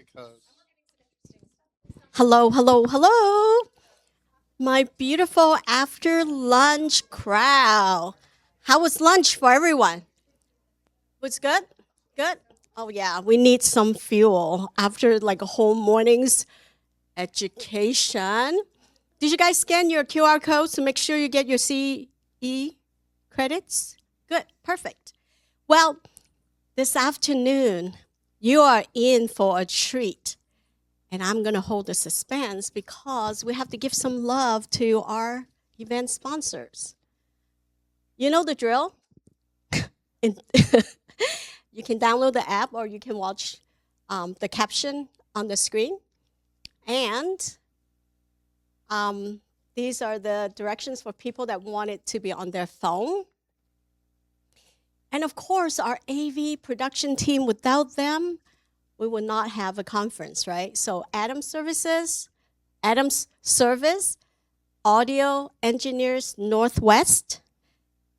because Hello, hello, hello. My beautiful after lunch crowd. How was lunch for everyone? Was good? Good? Oh, yeah, we need some fuel after like a whole morning's education. Did you guys scan your QR codes to make sure you get your CE credits? Good, perfect. Well, this afternoon, you are in for a treat. And I'm going to hold the suspense because we have to give some love to our event sponsors. You know the drill? In- you can download the app or you can watch the caption on the screen. And these are the directions for people that want it to be on their phone. And of course, our AV production team, without them, we would not have a conference, right? So Adam's Service, Audio Engineers Northwest,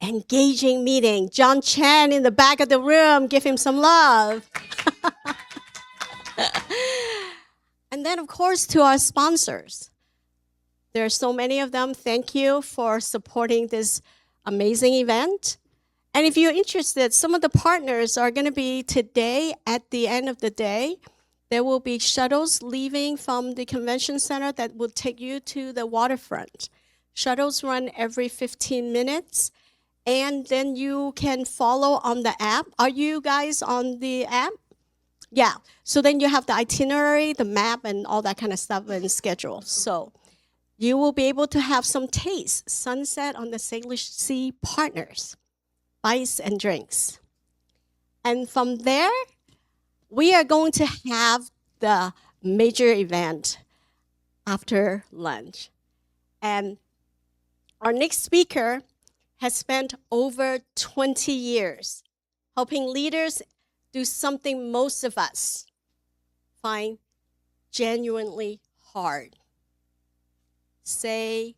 engaging meeting. John Chan in the back of the room, give him some love. And then, of course, to our sponsors. There are so many of them. Thank you for supporting this amazing event. And if you're interested, some of the partners are going to be today at the end of the day. There will be shuttles leaving from the convention center that will take you to the waterfront. Shuttles run every 15 minutes, and then you can follow on the app. Are you guys on the app? Yeah. So then you have the itinerary, the map, and all that kind of stuff and schedule. So you will be able to have some taste, sunset on the Salish Sea partners, ice and drinks. And from there, we are going to have the major event after lunch. And our next speaker has spent over 20 years helping leaders do something most of us find genuinely hard. Say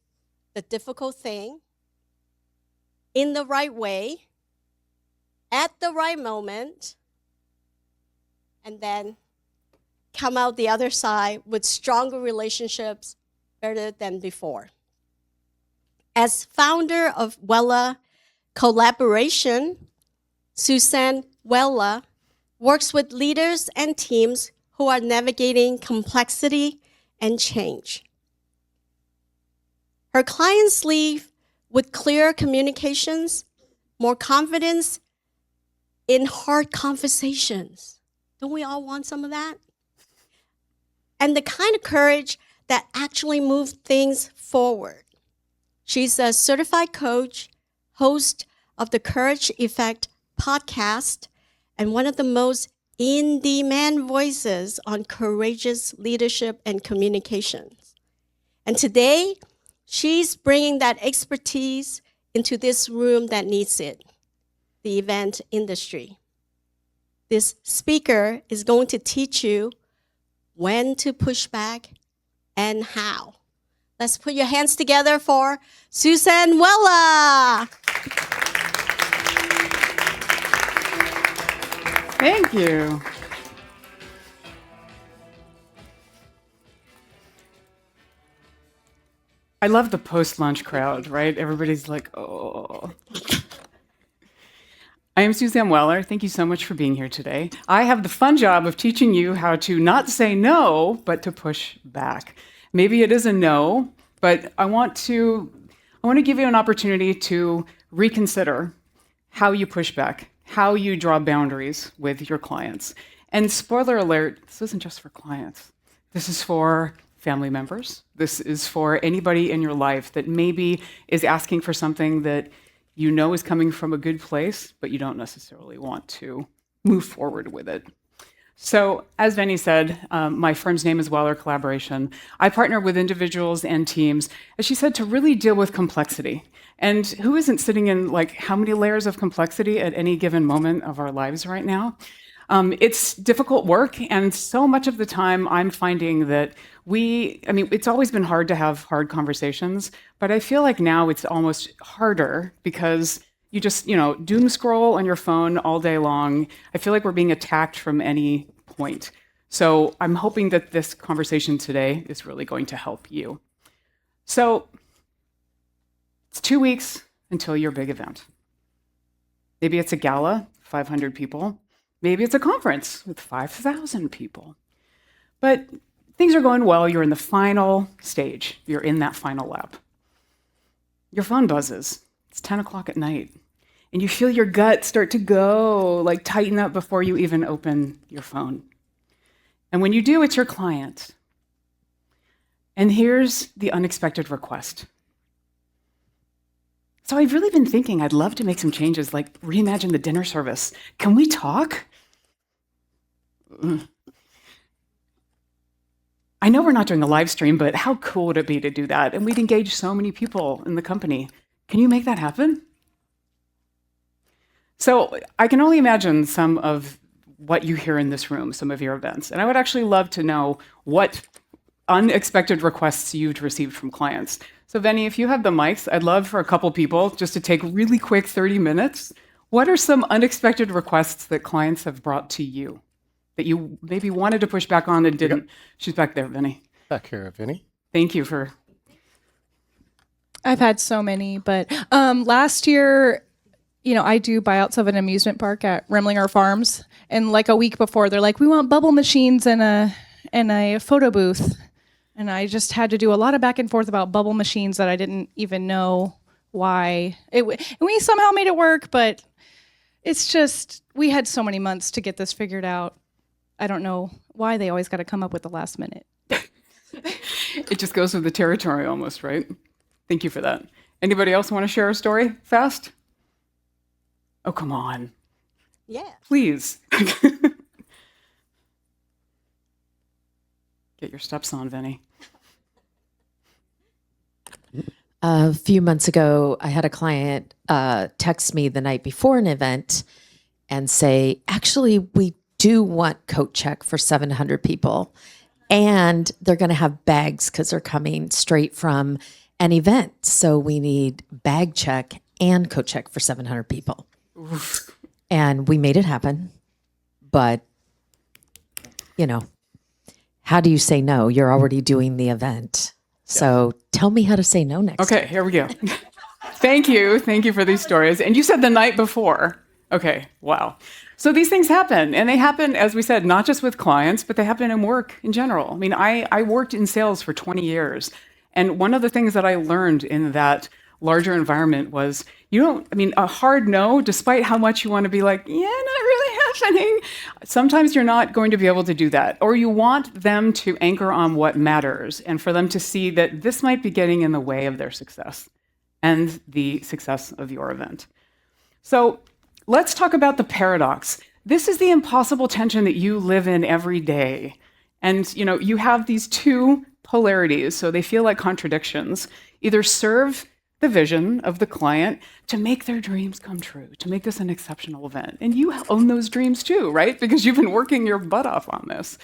the difficult thing in the right way, at the right moment, and then come out the other side with stronger relationships better than before. As founder of Weller Collaboration, Suzanne Weller works with leaders and teams who are navigating complexity and change. Her clients leave with clear communications, more confidence in hard conversations. Don't we all want some of that? And the kind of courage that actually moves things forward. She's a certified coach, host of the Courage Effect podcast, and one of the most in-demand voices on courageous leadership and communications. And today, she's bringing that expertise into this room that needs it, the event industry. This speaker is going to teach you when to push back and how. Let's put your hands together for Suzanne Weller. Thank you. I love the post-lunch crowd, right? Everybody's like, oh. I am Suzanne Weller. Thank you so much for being here today. I have the fun job of teaching you how to not say no, but to push back. Maybe it is a no, but I want to give you an opportunity to reconsider how you push back, how you draw boundaries with your clients. And spoiler alert, this isn't just for clients. This is for family members. This is for anybody in your life that maybe is asking for something that you know is coming from a good place, but you don't necessarily want to move forward with it. So, as Venny said, my firm's name is Weller Collaboration. I partner with individuals and teams, as she said, to really deal with complexity. And who isn't sitting in like how many layers of complexity at any given moment of our lives right now? It's difficult work, and so much of the time I'm finding that it's always been hard to have hard conversations, but I feel like now it's almost harder because you just, doom scroll on your phone all day long. I feel like we're being attacked from any point. So I'm hoping that this conversation today is really going to help you. So it's 2 weeks until your big event. Maybe it's a gala, 500 people. Maybe it's a conference with 5,000 people. But things are going well. You're in the final stage. You're in that final lap. Your phone buzzes. It's 10 o'clock at night. And you feel your gut start to go, like tighten up before you even open your phone. And when you do, it's your client. And here's the unexpected request. So I've really been thinking I'd love to make some changes, like reimagine the dinner service. Can we talk? I know we're not doing a live stream, but how cool would it be to do that? And we'd engage so many people in the company. Can you make that happen? So I can only imagine some of what you hear in this room, some of your events. And I would actually love to know what unexpected requests you've received from clients. So Venny, if you have the mics, I'd love for a couple people just to take really quick 30 minutes. What are some unexpected requests that clients have brought to you that you maybe wanted to push back on and didn't? Yep. She's back there, Venny. Back here, Vinny. Thank you for... I've had so many, but last year, I do buyouts of an amusement park at Remlinger Farms, and like a week before, they're like, "We want bubble machines and a photo booth," and I just had to do a lot of back and forth about bubble machines that I didn't even know why. And we somehow made it work, but it's just we had so many months to get this figured out. I don't know why they always got to come up with the last minute. It just goes with the territory almost, right? Thank you for that. Anybody else want to share a story fast? Oh, come on. Yeah. Please. Get your steps on, Venny. A few months ago, I had a client text me the night before an event and say, actually, we do want coat check for 700 people. And they're going to have bags because they're coming straight from an event. So we need bag check and coat check for 700 people. Oof. And we made it happen. But, how do you say no? You're already doing the event. So tell me how to say no next time. Okay, here we go. Thank you. Thank you for these stories. And you said the night before. Okay, wow. So these things happen. And they happen, as we said, not just with clients, but they happen in work in general. I mean, I worked in sales for 20 years. And one of the things that I learned in that larger environment was a hard no, despite how much you want to be like, yeah, not really happening. Sometimes you're not going to be able to do that. Or you want them to anchor on what matters and for them to see that this might be getting in the way of their success and the success of your event. So let's talk about the paradox. This is the impossible tension that you live in every day. And, you have these two polarities, so they feel like contradictions. Either serve the vision of the client to make their dreams come true, to make this an exceptional event. And you own those dreams too, right? Because you've been working your butt off on this.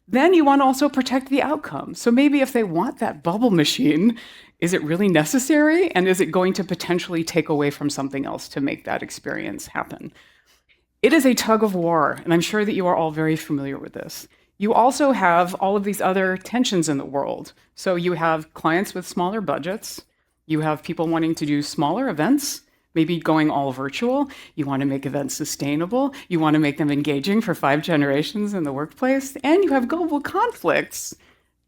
Then you want to also protect the outcome. So maybe if they want that bubble machine, is it really necessary? And is it going to potentially take away from something else to make that experience happen? It is a tug of war, and I'm sure that you are all very familiar with this. You also have all of these other tensions in the world. So you have clients with smaller budgets. You have people wanting to do smaller events, maybe going all virtual. You want to make events sustainable. You want to make them engaging for 5 generations in the workplace. And you have global conflicts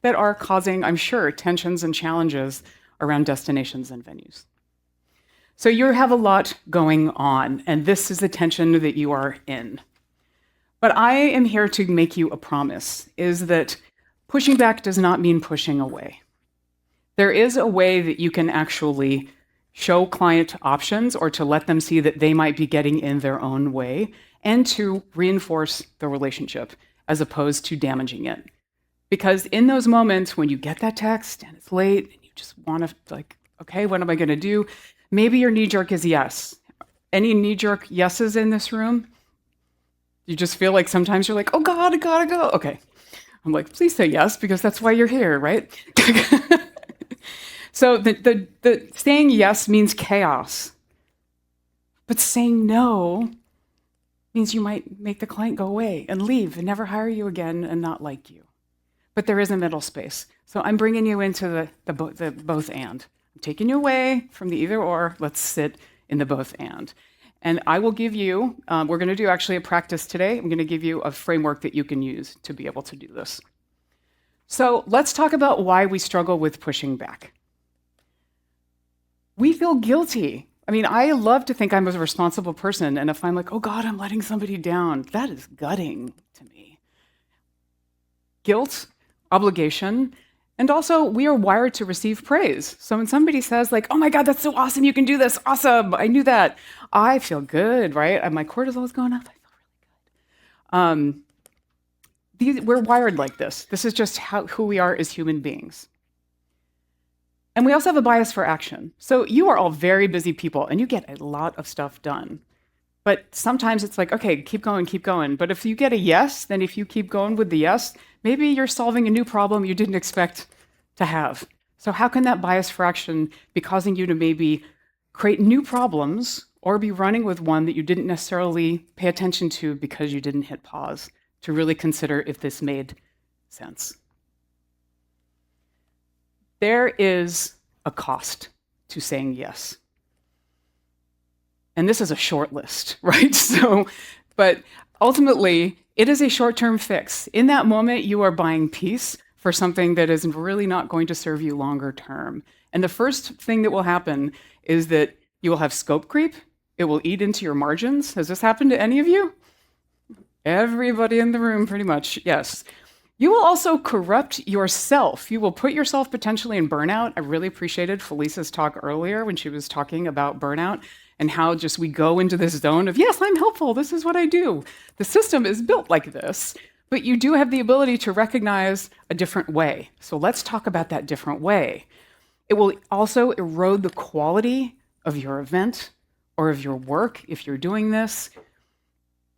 that are causing, I'm sure, tensions and challenges around destinations and venues. So you have a lot going on, and this is the tension that you are in. But I am here to make you a promise, is that pushing back does not mean pushing away. There is a way that you can actually show client options or to let them see that they might be getting in their own way and to reinforce the relationship as opposed to damaging it. Because in those moments when you get that text and it's late and you just want to okay, what am I going to do? Maybe your knee-jerk is yes. Any knee-jerk yeses in this room? You just feel like sometimes you're like, oh God, I gotta go. Okay. I'm like, please say yes, because that's why you're here, right? So the saying yes means chaos. But saying no means you might make the client go away and leave and never hire you again and not like you. But there is a middle space. So I'm bringing you into the both and. I'm taking you away from the either or. Let's sit in the both and. And I will give you, we're going to do actually a practice today. I'm going to give you a framework that you can use to be able to do this. So let's talk about why we struggle with pushing back. We feel guilty. I mean, I love to think I'm a responsible person, and if I'm like, oh God, I'm letting somebody down, that is gutting to me. Guilt, obligation, and also we are wired to receive praise. So when somebody says like, oh my God, that's so awesome, you can do this, awesome, I knew that, I feel good, right? And my cortisol is going up, I feel really good. We're wired like this. This is just who we are as human beings. And we also have a bias for action. So you are all very busy people, and you get a lot of stuff done. But sometimes it's like, okay, keep going, keep going. But if you get a yes, then if you keep going with the yes, maybe you're solving a new problem you didn't expect to have. So how can that bias for action be causing you to maybe create new problems or be running with one that you didn't necessarily pay attention to because you didn't hit pause to really consider if this made sense? There is a cost to saying yes. And this is a short list, right? But ultimately, it is a short-term fix. In that moment, you are buying peace for something that is really not going to serve you longer term. And the first thing that will happen is that you will have scope creep. It will eat into your margins. Has this happened to any of you? Everybody in the room, pretty much, yes. You will also corrupt yourself. You will put yourself potentially in burnout. I really appreciated Felisa's talk earlier when she was talking about burnout and how just we go into this zone of, yes, I'm helpful, this is what I do. The system is built like this, but you do have the ability to recognize a different way. So let's talk about that different way. It will also erode the quality of your event or of your work if you're doing this.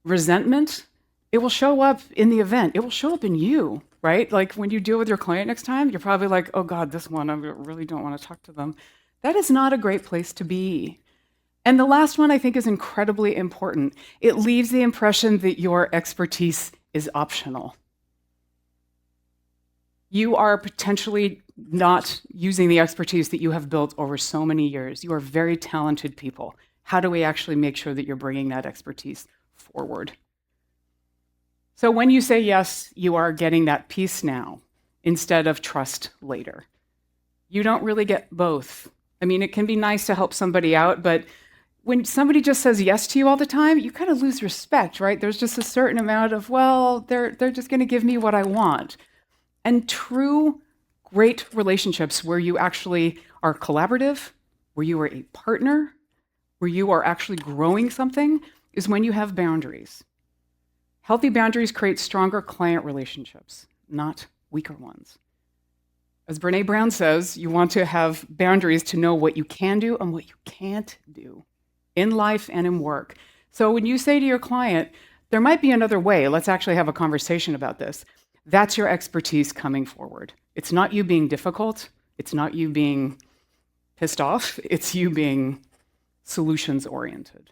Resentment, it will show up in the event. It will show up in you, right? Like when you deal with your client next time, you're probably like, oh God, this one, I really don't want to talk to them. That is not a great place to be. And the last one I think is incredibly important. It leaves the impression that your expertise is optional. You are potentially not using the expertise that you have built over so many years. You are very talented people. How do we actually make sure that you're bringing that expertise forward? So when you say yes, you are getting that peace now instead of trust later. You don't really get both. I mean, it can be nice to help somebody out, but when somebody just says yes to you all the time, you kind of lose respect, right? There's just a certain amount of, well, they're just going to give me what I want. And true great relationships where you actually are collaborative, where you are a partner, where you are actually growing something, is when you have boundaries. Healthy boundaries create stronger client relationships, not weaker ones. As Brené Brown says, you want to have boundaries to know what you can do and what you can't do in life and in work. So when you say to your client, there might be another way, let's actually have a conversation about this, that's your expertise coming forward. It's not you being difficult, it's not you being pissed off, it's you being solutions-oriented.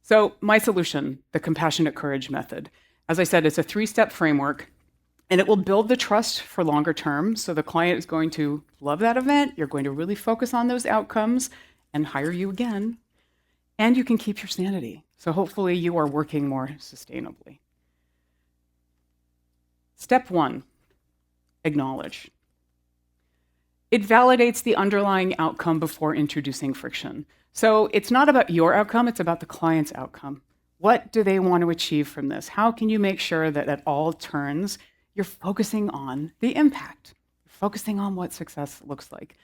So my solution, the compassionate courage method. As I said, it's a 3-step framework, and it will build the trust for longer term. So the client is going to love that event. You're going to really focus on those outcomes and hire you again. And you can keep your sanity. So hopefully you are working more sustainably. Step 1, acknowledge. It validates the underlying outcome before introducing friction. So it's not about your outcome, it's about the client's outcome. What do they want to achieve from this? How can you make sure that at all turns, you're focusing on the impact, focusing on what success looks like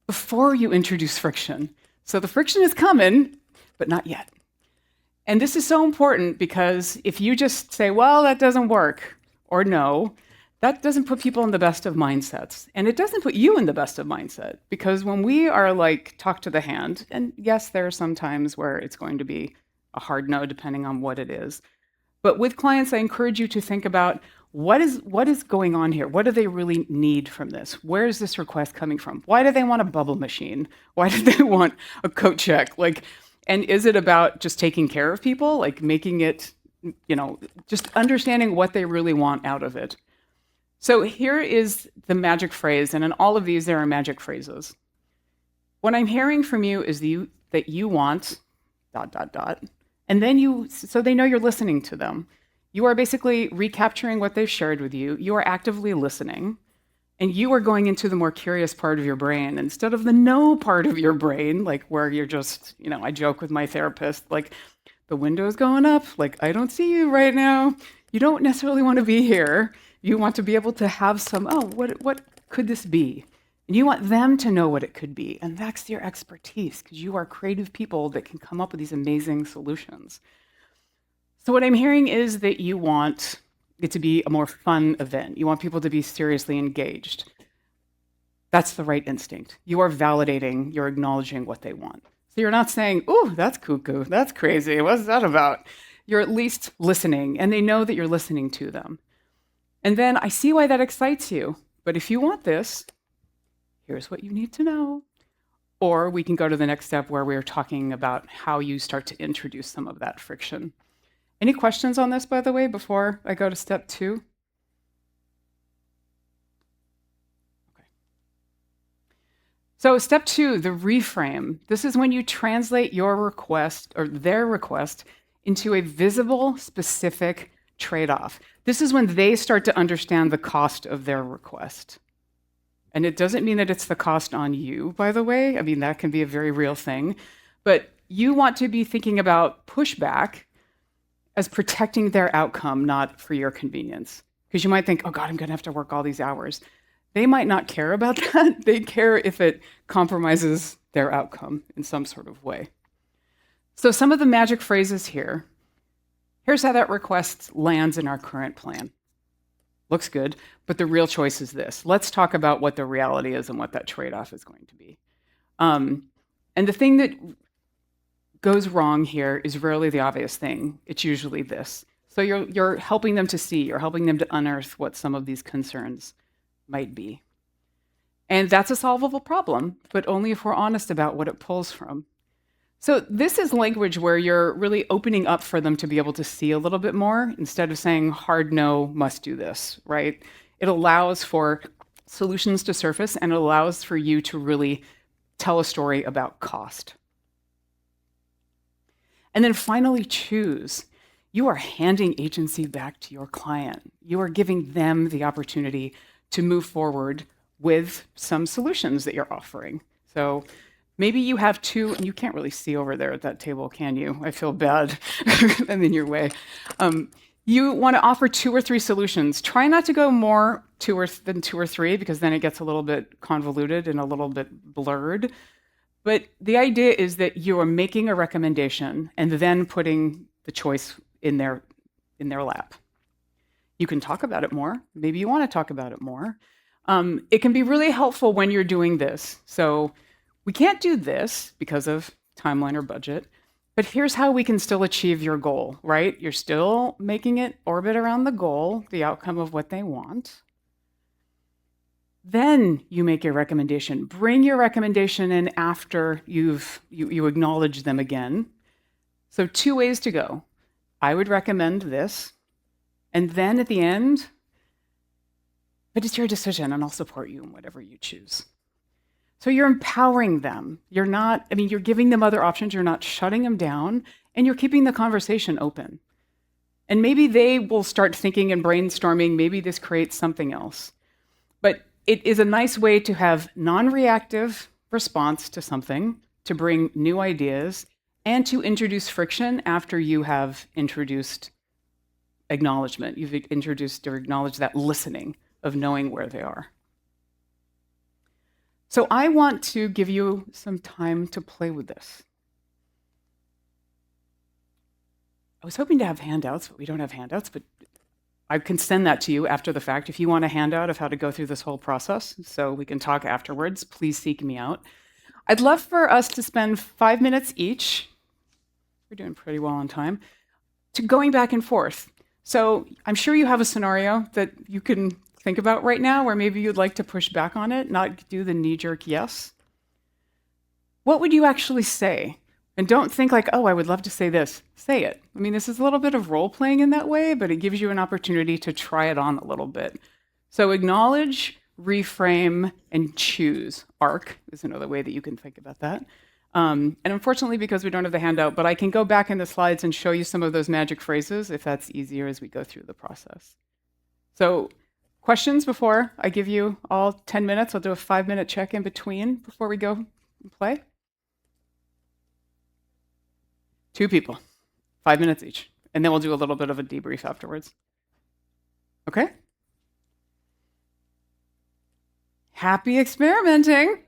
before you introduce friction? So the friction is coming, but not yet. And this is so important because if you just say, well, that doesn't work, or no, that doesn't put people in the best of mindsets. And it doesn't put you in the best of mindset, because when we are like talk to the hand, and yes, there are some times where it's going to be a hard no, depending on what it is. But with clients, I encourage you to think about what is going on here? What do they really need from this? Where is this request coming from? Why do they want a bubble machine? Why do they want a coat check? And is it about just taking care of people, like making it, just understanding what they really want out of it? So here is the magic phrase, and in all of these, there are magic phrases. What I'm hearing from you is that you want ... And then so they know you're listening to them. You are basically recapturing what they've shared with you. You are actively listening. And you are going into the more curious part of your brain instead of the no part of your brain, like where you're just, I joke with my therapist, like the window's going up, like I don't see you right now. You don't necessarily want to be here. You want to be able to have some, what could this be? And you want them to know what it could be. And that's your expertise, because you are creative people that can come up with these amazing solutions. So what I'm hearing is that you want it to be a more fun event. You want people to be seriously engaged. That's the right instinct. You are validating, you're acknowledging what they want. So you're not saying, "Ooh, that's cuckoo, that's crazy, what's that about?" You're at least listening, and they know that you're listening to them. And then I see why that excites you, but if you want this, here's what you need to know. Or we can go to the next step where we're talking about how you start to introduce some of that friction. Any questions on this, by the way, before I go to step 2? Okay. So step 2, the reframe. This is when you translate your request or their request into a visible, specific trade-off. This is when they start to understand the cost of their request. And it doesn't mean that it's the cost on you, by the way. I mean, that can be a very real thing. But you want to be thinking about pushback as protecting their outcome, not for your convenience. Because you might think, oh God, I'm going to have to work all these hours. They might not care about that. They care if it compromises their outcome in some sort of way. So some of the magic phrases here. Here's how that request lands in our current plan. Looks good, but the real choice is this. Let's talk about what the reality is and what that trade-off is going to be. And the thing that goes wrong here is rarely the obvious thing. It's usually this. So you're helping them to see, you're helping them to unearth what some of these concerns might be. And that's a solvable problem, but only if we're honest about what it pulls from. So this is language where you're really opening up for them to be able to see a little bit more instead of saying hard no, must do this, right? It allows for solutions to surface, and it allows for you to really tell a story about cost. And then finally, choose. You are handing agency back to your client. You are giving them the opportunity to move forward with some solutions that you're offering. So maybe you have 2, and you can't really see over there at that table, can you? I feel bad. I'm in your way. You want to offer 2 or 3 solutions. Try not to go more than 2 or 3, because then it gets a little bit convoluted and a little bit blurred. But the idea is that you are making a recommendation and then putting the choice in their lap. You can talk about it more. Maybe you want to talk about it more. It can be really helpful when you're doing this. So we can't do this because of timeline or budget, but here's how we can still achieve your goal, right? You're still making it orbit around the goal, the outcome of what they want. Then you make your recommendation. Bring your recommendation in after you acknowledge them again. So 2 ways to go. I would recommend this. And then at the end, but it's your decision, and I'll support you in whatever you choose. So you're empowering them. You're giving them other options. You're not shutting them down, and you're keeping the conversation open. And maybe they will start thinking and brainstorming. Maybe this creates something else. But it is a nice way to have non-reactive response to something, to bring new ideas, and to introduce friction after you have introduced acknowledgement. You've introduced or acknowledged that listening of knowing where they are. So I want to give you some time to play with this. I was hoping to have handouts, but we don't have handouts, but I can send that to you after the fact if you want a handout of how to go through this whole process, so we can talk afterwards. Please seek me out. I'd love for us to spend 5 minutes each, we're doing pretty well on time, to going back and forth. So I'm sure you have a scenario that you can think about right now where maybe you'd like to push back on it, not do the knee-jerk yes. What would you actually say? And don't think like, oh, I would love to say this. Say it. I mean, this is a little bit of role playing in that way, but it gives you an opportunity to try it on a little bit. So acknowledge, reframe, and choose. ARC is another way that you can think about that. And unfortunately, because we don't have the handout, but I can go back in the slides and show you some of those magic phrases if that's easier as we go through the process. So questions before I give you all 10 minutes? I'll do a 5-minute check in between before we go and play. 2 people, 5 minutes each. And then we'll do a little bit of a debrief afterwards. Okay? Happy experimenting.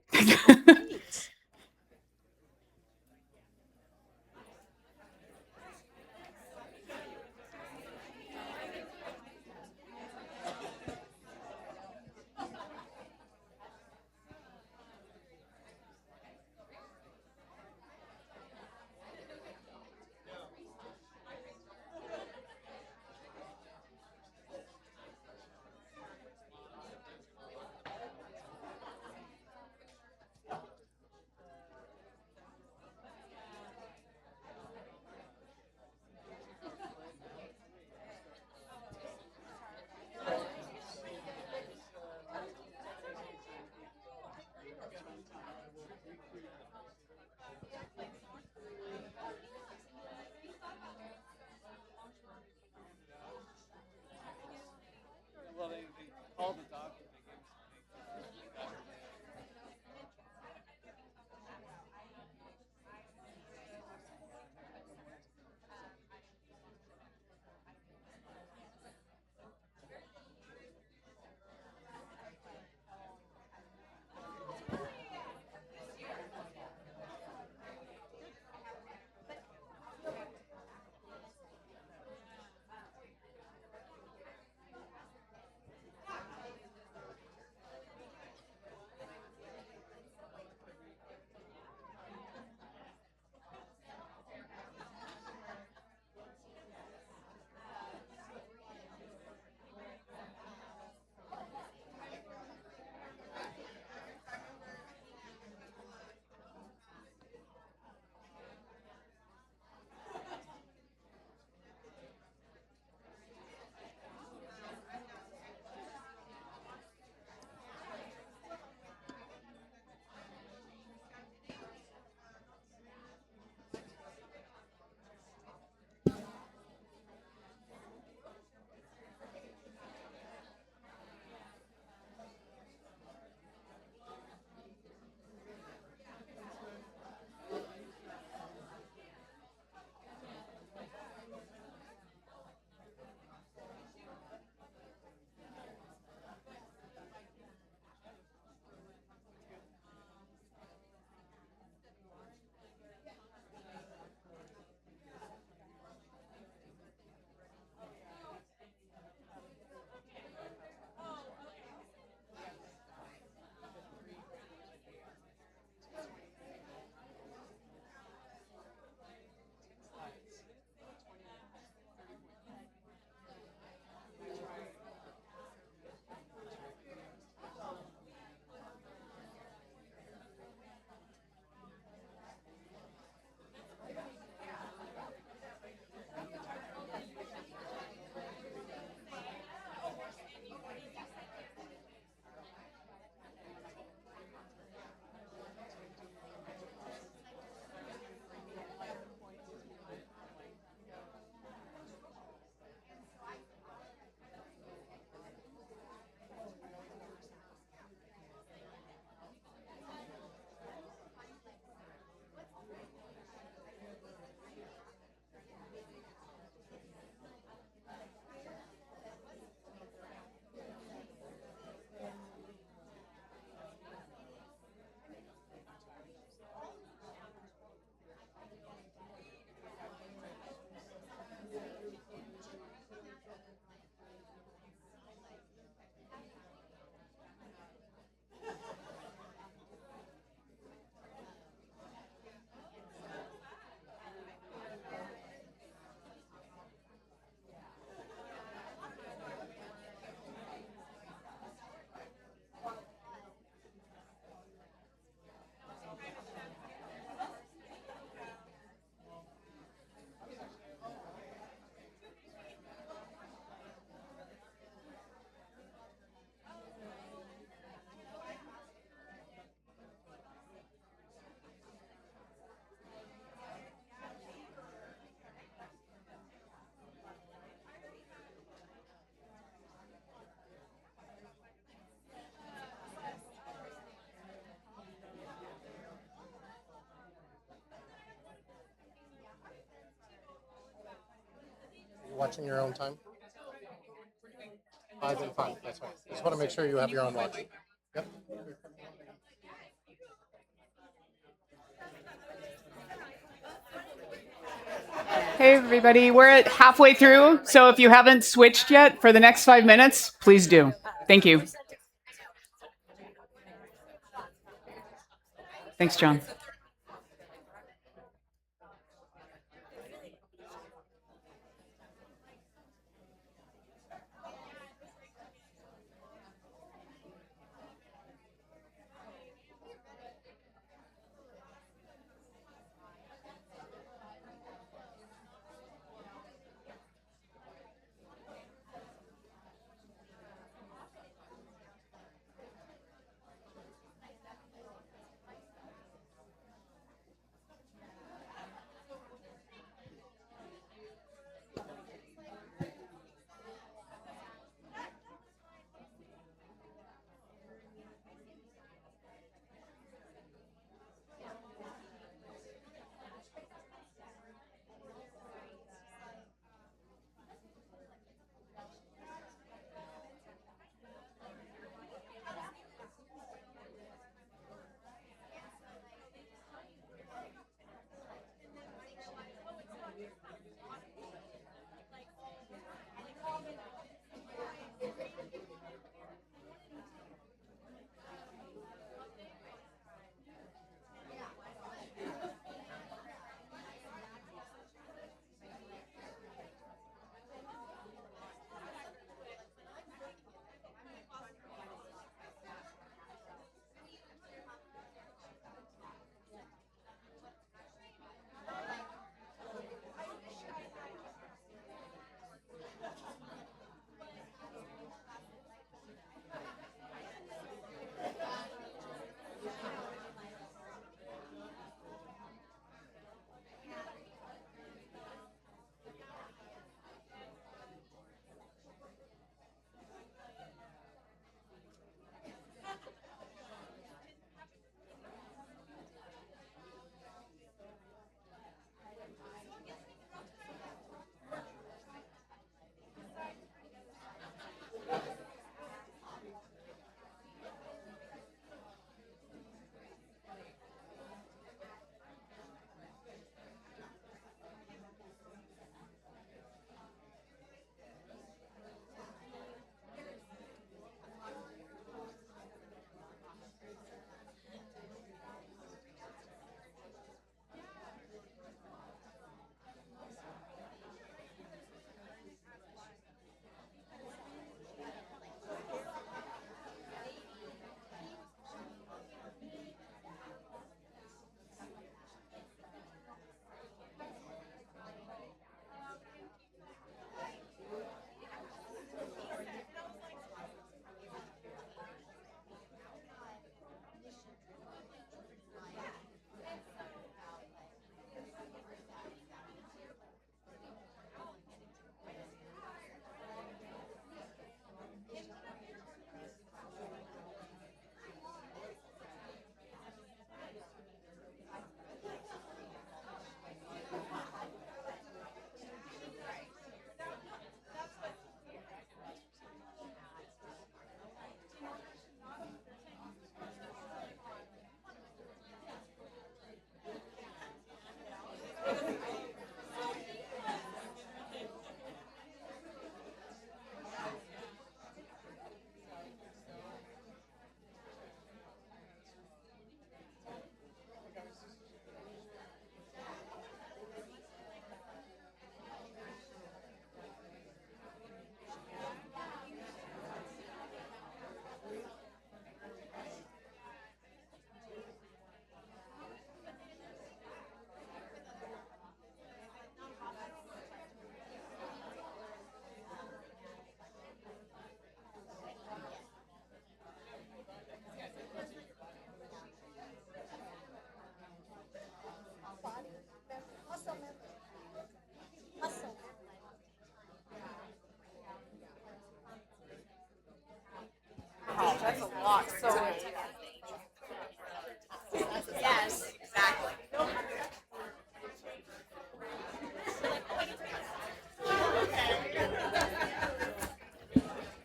watching your own time? 5 and 5, that's right. Just want to make sure you have your own watch. Yep. Hey, everybody, we're at halfway through, so if you haven't switched yet for the next 5 minutes, please do. Thank you. Thanks, John.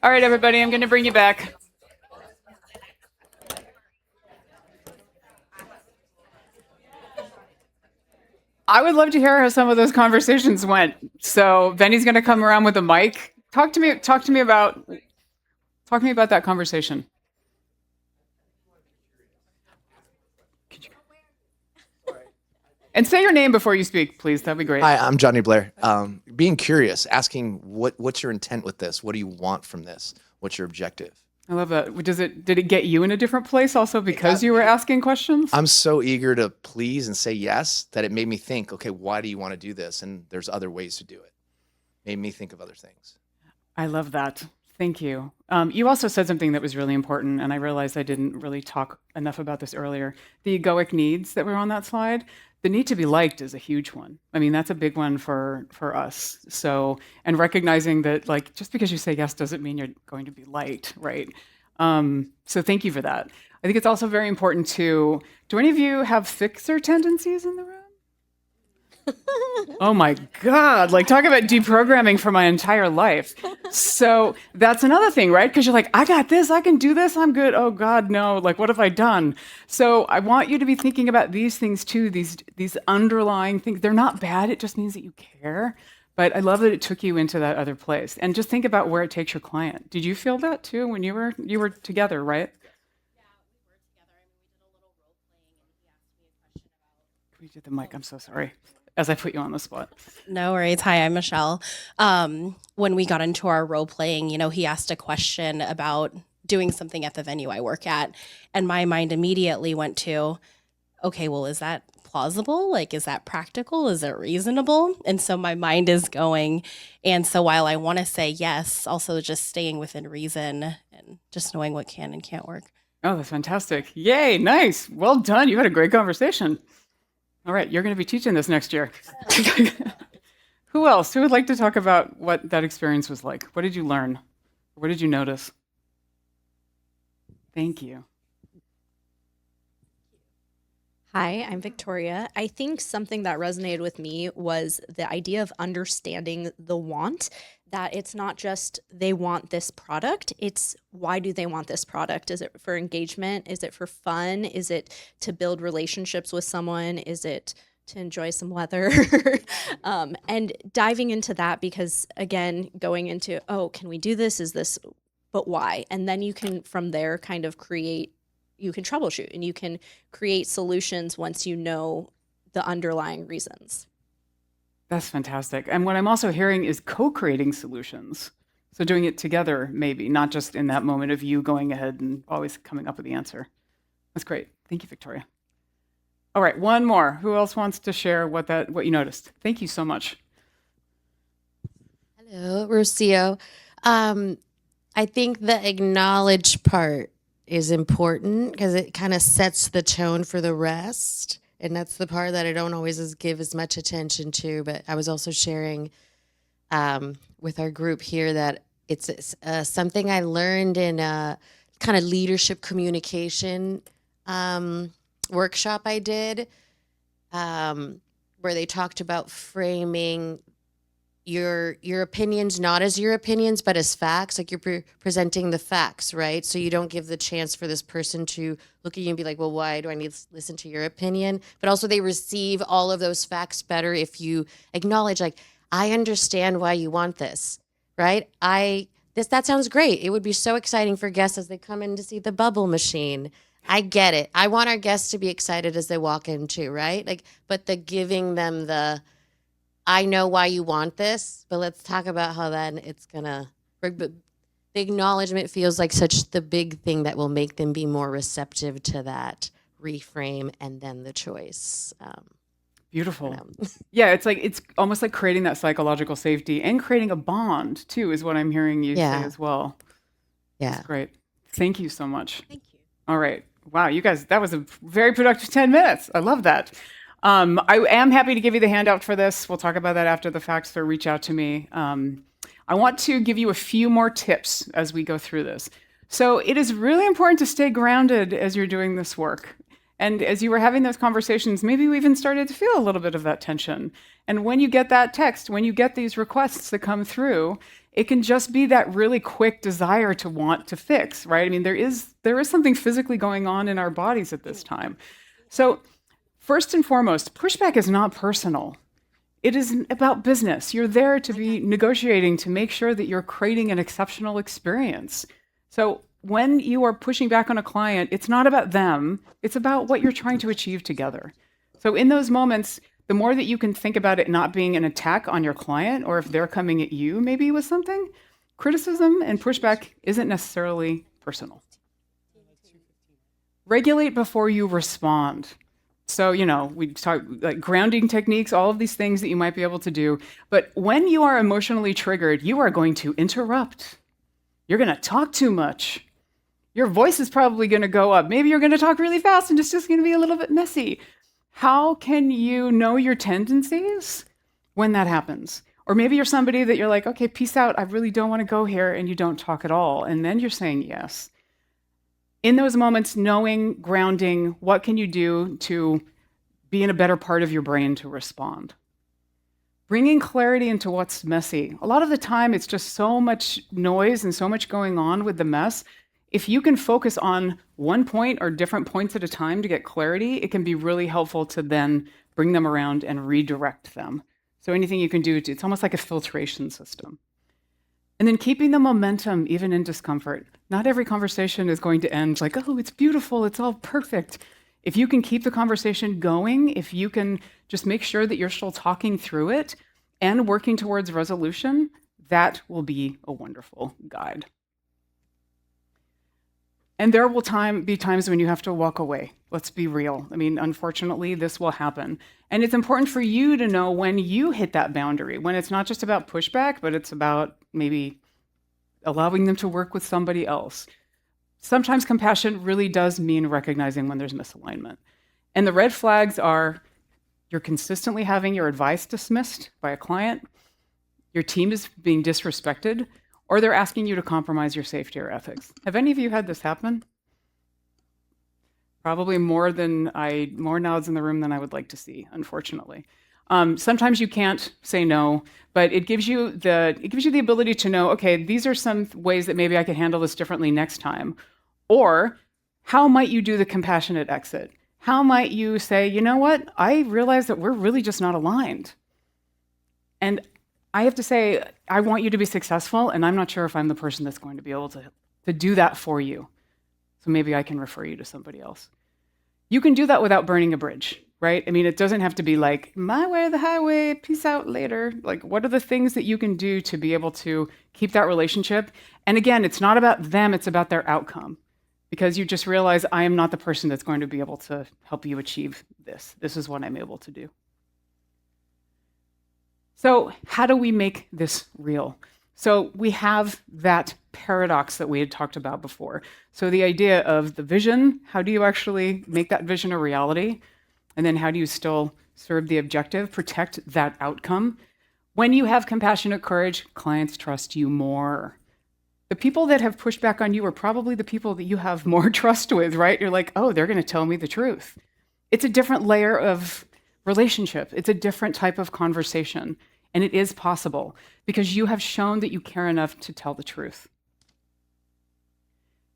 All right, everybody, I'm going to bring you back. I would love to hear how some of those conversations went. So Benny's going to come around with a mic. Talk to me about that conversation. And say your name before you speak, please. That'd be great. Hi, I'm Johnny Blair. Being curious, asking what's your intent with this? What do you want from this? What's your objective? I love that. Did it get you in a different place also because you were asking questions? I'm so eager to please and say yes that it made me think, okay, why do you want to do this? And there's other ways to do it. Made me think of other things. I love that. Thank you. You also said something that was really important, and I realized I didn't really talk enough about this earlier. The egoic needs that were on that slide. The need to be liked is a huge one. I mean, that's a big one for us. So, and recognizing that, like, just because you say yes doesn't mean you're going to be liked, right? So thank you for that. I think it's also very important to, do any of you have fixer tendencies in the room? Oh my God, like talk about deprogramming for my entire life. So that's another thing, right? Because you're like, I got this, I can do this, I'm good. Oh God, no, like what have I done? So I want you to be thinking about these things too, these underlying things. They're not bad, it just means that you care. But I love that it took you into that other place. And just think about where it takes your client. Did you feel that too when you were together, right? We did the mic, I'm so sorry. As I put you on the spot. No worries. Hi, I'm Michelle. When we got into our role playing, he asked a question about doing something at the venue I work at. And my mind immediately went to, okay, well, is that plausible? Like, is that practical? Is it reasonable? And so my mind is going. And so while I want to say yes, also just staying within reason and just knowing what can and can't work. Oh, that's fantastic. Yay, nice. Well done. You had a great conversation. All right, you're going to be teaching this next year. Who else? Who would like to talk about what that experience was like? What did you learn? What did you notice? Thank you. Hi, I'm Victoria. I think something that resonated with me was the idea of understanding the want, that it's not just they want this product, it's why do they want this product? Is it for engagement? Is it for fun? Is it to build relationships with someone? Is it to enjoy some weather? And diving into that because, again, going into, oh, can we do this? Is this, but why? And then you can, from there, kind of you can troubleshoot and you can create solutions once you know the underlying reasons. That's fantastic. And what I'm also hearing is co-creating solutions. So doing it together, maybe, not just in that moment of you going ahead and always coming up with the answer. That's great. Thank you, Victoria. All right, one more. Who else wants to share what you noticed? Thank you so much. Hello, Rocio. I think the acknowledge part is important because it kind of sets the tone for the rest. And that's the part that I don't always give as much attention to. But I was also sharing with our group here that it's something I learned in a kind of leadership communication workshop I did where they talked about framing your opinions not as your opinions but as facts, like you're presenting the facts, right? So you don't give the chance for this person to look at you and be like, well, why do I need to listen to your opinion? But also they receive all of those facts better if you acknowledge, like, I understand why you want this, right? That sounds great. It would be so exciting for guests as they come in to see the bubble machine. I get it. I want our guests to be excited as they walk in too, right? Like, but the giving them the, I know why you want this, but let's talk about how then it's gonna work. But the acknowledgement feels like such the big thing that will make them be more receptive to that reframe and then the choice. Beautiful. Yeah, it's almost like creating that psychological safety and creating a bond too, is what I'm hearing you say as well. Yeah. That's great. Thank you so much. Thank you. All right. Wow, you guys, that was a very productive 10 minutes. I love that. I am happy to give you the handout for this. We'll talk about that after the fact, so reach out to me. I want to give you a few more tips as we go through this. So it is really important to stay grounded as you're doing this work. And as you were having those conversations, maybe you even started to feel a little bit of that tension. And when you get that text, when you get these requests that come through, It can just be that really quick desire to want to fix, right? I mean, there is something physically going on in our bodies at this time. So first and foremost, pushback is not personal. It is about business. You're there to be negotiating to make sure that you're creating an exceptional experience. So when you are pushing back on a client, it's not about them, it's about what you're trying to achieve together. So in those moments, the more that you can think about it not being an attack on your client, or if they're coming at you maybe with something, criticism and pushback isn't necessarily personal. Regulate before you respond. So, we talk like grounding techniques, all of these things that you might be able to do. But when you are emotionally triggered, you are going to interrupt. You're going to talk too much. Your voice is probably going to go up. Maybe you're going to talk really fast and it's just going to be a little bit messy. How can you know your tendencies when that happens? Or maybe you're somebody that you're like, okay, peace out. I really don't want to go here, and you don't talk at all. And then you're saying yes. In those moments, knowing, grounding, what can you do to be in a better part of your brain to respond? Bringing clarity into what's messy. A lot of the time, it's just so much noise and so much going on with the mess. If you can focus on one point or different points at a time to get clarity, it can be really helpful to then bring them around and redirect them. So anything you can do, it's almost like a filtration system. And then keeping the momentum even in discomfort. Not every conversation is going to end like, oh, it's beautiful, it's all perfect. If you can keep the conversation going, if you can just make sure that you're still talking through it and working towards resolution, that will be a wonderful guide. And there will be times when you have to walk away. Let's be real. I mean, unfortunately, this will happen. And it's important for you to know when you hit that boundary, when it's not just about pushback, but it's about maybe allowing them to work with somebody else. Sometimes compassion really does mean recognizing when there's misalignment. And the red flags are you're consistently having your advice dismissed by a client, your team is being disrespected, or they're asking you to compromise your safety or ethics. Have any of you had this happen? Probably more nods in the room than I would like to see, unfortunately. Sometimes you can't say no, but it gives you the ability to know, okay, these are some ways that maybe I could handle this differently next time. Or how might you do the compassionate exit? How might you say, you know what, I realize that we're really just not aligned. And I have to say, I want you to be successful, and I'm not sure if I'm the person that's going to be able to do that for you. So maybe I can refer you to somebody else. You can do that without burning a bridge, right? I mean, it doesn't have to be like, my way or the highway, peace out later. Like, what are the things that you can do to be able to keep that relationship? And again, it's not about them, it's about their outcome. Because you just realize, I am not the person that's going to be able to help you achieve this. This is what I'm able to do. So how do we make this real? So we have that paradox that we had talked about before. So the idea of the vision, how do you actually make that vision a reality? And then how do you still serve the objective, protect that outcome? When you have compassionate courage, clients trust you more. The people that have pushed back on you are probably the people that you have more trust with, right? You're like, oh, they're going to tell me the truth. It's a different layer of relationship. It's a different type of conversation. And it is possible because you have shown that you care enough to tell the truth.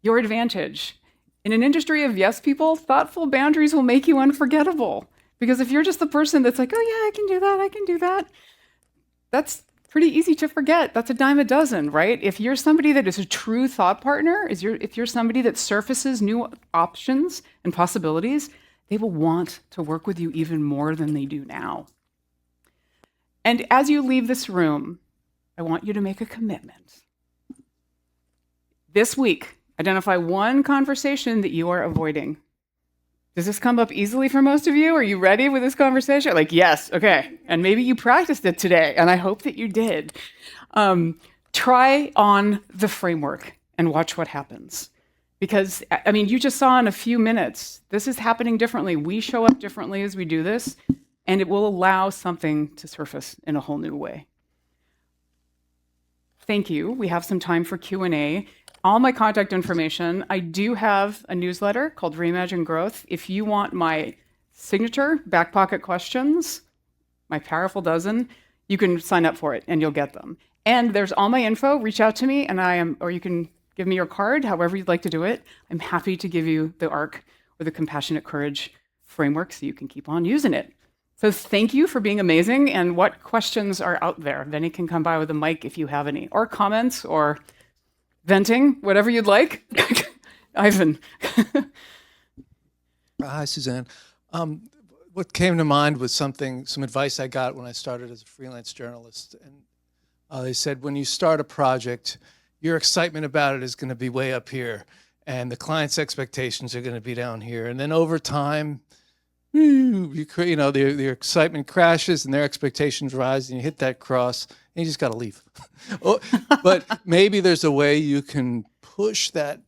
Your advantage. In an industry of yes people, thoughtful boundaries will make you unforgettable. Because if you're just the person that's like, oh yeah, I can do that, that's pretty easy to forget. That's a dime a dozen, right? If you're somebody that is a true thought partner, if you're somebody that surfaces new options and possibilities, they will want to work with you even more than they do now. And as you leave this room, I want you to make a commitment. This week, identify one conversation that you are avoiding. Does this come up easily for most of you? Are you ready with this conversation? Like, yes, okay. And maybe you practiced it today, and I hope that you did. Try on the framework and watch what happens. Because, I mean, you just saw in a few minutes, this is happening differently. We show up differently as we do this. And it will allow something to surface in a whole new way. Thank you. We have some time for Q&A. All my contact information, I do have a newsletter called Reimagine Growth. If you want my signature back pocket questions, my powerful dozen, you can sign up for it and you'll get them. And there's all my info. Reach out to me, and or you can give me your card, however you'd like to do it. I'm happy to give you the ARC or the Compassionate Courage framework so you can keep on using it. So thank you for being amazing. And what questions are out there? Venny can come by with a mic if you have any, or comments, or venting, whatever you'd like. Ivan. Hi, Suzanne. What came to mind was some advice I got when I started as a freelance journalist. And they said, when you start a project, your excitement about it is going to be way up here, and the client's expectations are going to be down here. And then over time, their excitement crashes and their expectations rise, and you hit that cross, and you just got to leave. But maybe there's a way you can push that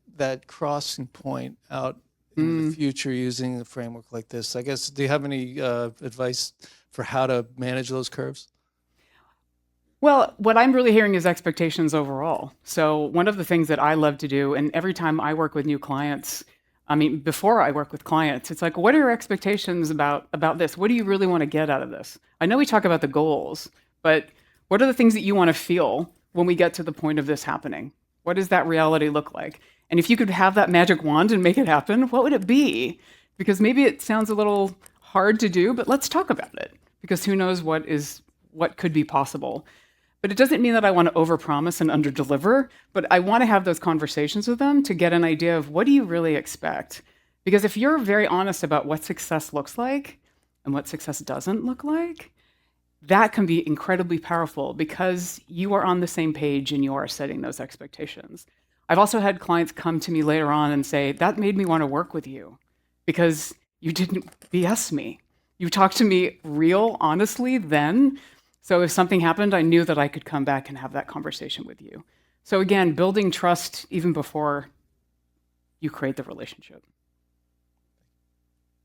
crossing point out in the future using a framework like this. I guess, do you have any advice for how to manage those curves? Well, what I'm really hearing is expectations overall. So one of the things that I love to do, and every time I work with new clients, before I work with clients, it's like, what are your expectations about this? What do you really want to get out of this? I know we talk about the goals, but what are the things that you want to feel when we get to the point of this happening? What does that reality look like? And if you could have that magic wand and make it happen, what would it be? Because maybe it sounds a little hard to do, but let's talk about it, because who knows what could be possible. But it doesn't mean that I want to overpromise and underdeliver, but I want to have those conversations with them to get an idea of, what do you really expect? Because if you're very honest about what success looks like and what success doesn't look like, that can be incredibly powerful, because you are on the same page and you are setting those expectations. I've also had clients come to me later on and say, that made me want to work with you because you didn't BS me. You talked to me real honestly then. So if something happened, I knew that I could come back and have that conversation with you. So again, building trust even before you create the relationship.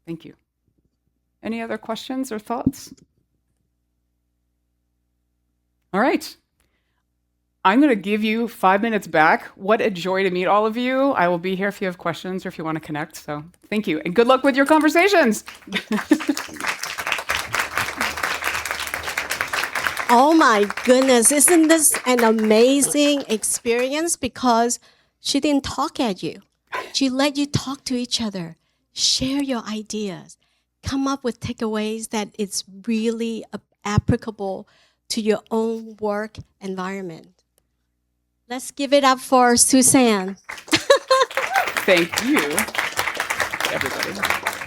Thank you. Any other questions or thoughts? All right. I'm going to give you 5 minutes back. What a joy to meet all of you. I will be here if you have questions or if you want to connect. So thank you. And good luck with your conversations. Oh my goodness, isn't this an amazing experience? Because she didn't talk at you. She let you talk to each other, share your ideas, come up with takeaways that it's really applicable to your own work environment. Let's give it up for Suzanne. Thank you, everybody.